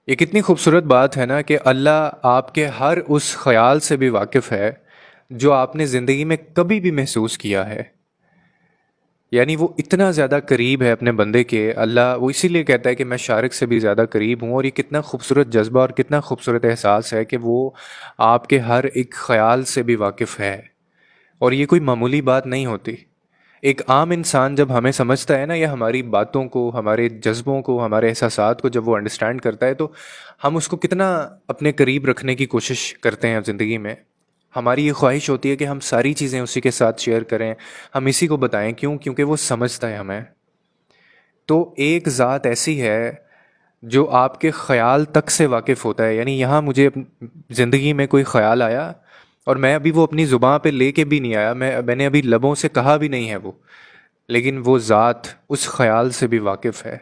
یہ کتنی خوبصورت بات ہے نا کہ اللہ آپ کے ہر اس خیال سے بھی واقف ہے جو آپ نے زندگی میں کبھی بھی محسوس کیا ہے۔ یعنی وہ اتنا زیادہ قریب ہے اپنے بندے کے، اللہ وہ اسی لیے کہتا ہے کہ میں شارق سے بھی زیادہ قریب ہوں، اور یہ کتنا خوبصورت جذبہ اور کتنا خوبصورت احساس ہے کہ وہ آپ کے ہر ایک خیال سے بھی واقف ہے، اور یہ کوئی معمولی بات نہیں ہوتی۔ ایک عام انسان جب ہمیں سمجھتا ہے نا، یا ہماری باتوں کو، ہمارے جذبوں کو، ہمارے احساسات کو جب وہ انڈرسٹینڈ کرتا ہے، تو ہم اس کو کتنا اپنے قریب رکھنے کی کوشش کرتے ہیں زندگی میں۔ ہماری یہ خواہش ہوتی ہے کہ ہم ساری چیزیں اسی کے ساتھ شیئر کریں، ہم اسی کو بتائیں، کیوں؟ کیونکہ وہ سمجھتا ہے ہمیں۔ تو ایک ذات ایسی ہے جو آپ کے خیال تک سے واقف ہوتا ہے۔ یعنی یہاں مجھے زندگی میں کوئی خیال آیا، اور میں ابھی وہ اپنی زباں پہ لے کے بھی نہیں آیا، میں نے ابھی لبوں سے کہا بھی نہیں ہے وہ، لیکن وہ ذات اس خیال سے بھی واقف ہے۔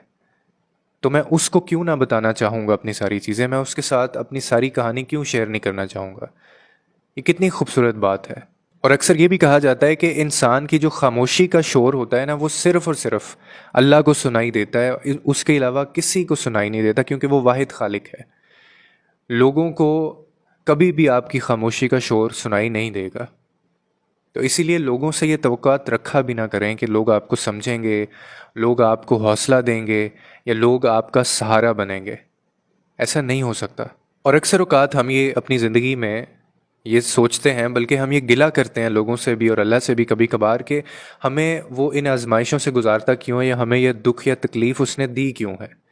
تو میں اس کو کیوں نہ بتانا چاہوں گا اپنی ساری چیزیں، میں اس کے ساتھ اپنی ساری کہانی کیوں شیئر نہیں کرنا چاہوں گا؟ یہ کتنی خوبصورت بات ہے۔ اور اکثر یہ بھی کہا جاتا ہے کہ انسان کی جو خاموشی کا شور ہوتا ہے نا، وہ صرف اور صرف اللہ کو سنائی دیتا ہے، اس کے علاوہ کسی کو سنائی نہیں دیتا، کیونکہ وہ واحد خالق ہے۔ لوگوں کو کبھی بھی آپ کی خاموشی کا شور سنائی نہیں دے گا۔ تو اسی لیے لوگوں سے یہ توقعات رکھا بھی نہ کریں کہ لوگ آپ کو سمجھیں گے، لوگ آپ کو حوصلہ دیں گے، یا لوگ آپ کا سہارا بنیں گے۔ ایسا نہیں ہو سکتا۔ اور اکثر اوقات ہم یہ اپنی زندگی میں یہ سوچتے ہیں، بلکہ ہم یہ گلہ کرتے ہیں لوگوں سے بھی اور اللہ سے بھی کبھی کبھار، کہ ہمیں وہ ان آزمائشوں سے گزارتا کیوں ہے، یا ہمیں یہ دکھ یا تکلیف اس نے دی کیوں ہے۔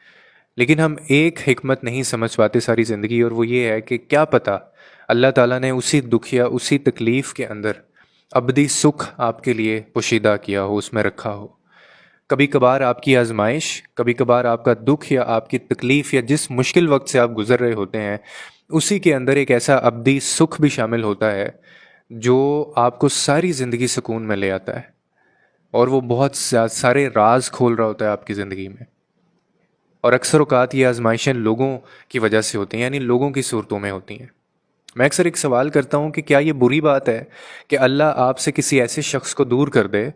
لیکن ہم ایک حکمت نہیں سمجھ پاتے ساری زندگی، اور وہ یہ ہے کہ کیا پتہ اللہ تعالیٰ نے اسی دکھ یا اسی تکلیف کے اندر ابدی سکھ آپ کے لیے پوشیدہ کیا ہو، اس میں رکھا ہو۔ کبھی کبھار آپ کی آزمائش، کبھی کبھار آپ کا دکھ یا آپ کی تکلیف، یا جس مشکل وقت سے آپ گزر رہے ہوتے ہیں، اسی کے اندر ایک ایسا ابدی سکھ بھی شامل ہوتا ہے جو آپ کو ساری زندگی سکون میں لے آتا ہے، اور وہ بہت سارے راز کھول رہا ہوتا ہے آپ کی زندگی میں۔ اور اکثر اوقات یہ آزمائشیں لوگوں کی وجہ سے ہوتی ہیں، یعنی لوگوں کی صورتوں میں ہوتی ہیں۔ میں اکثر ایک سوال کرتا ہوں کہ کیا یہ بری بات ہے کہ اللہ آپ سے کسی ایسے شخص کو دور کر دے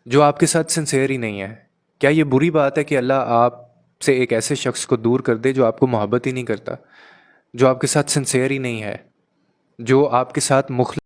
جو آپ کے ساتھ سنسیئر ہی نہیں ہے؟ کیا یہ بری بات ہے کہ اللہ آپ سے ایک ایسے شخص کو دور کر دے جو آپ کو محبت ہی نہیں کرتا، جو آپ کے ساتھ سنسیئر ہی نہیں ہے، جو آپ کے ساتھ مخلص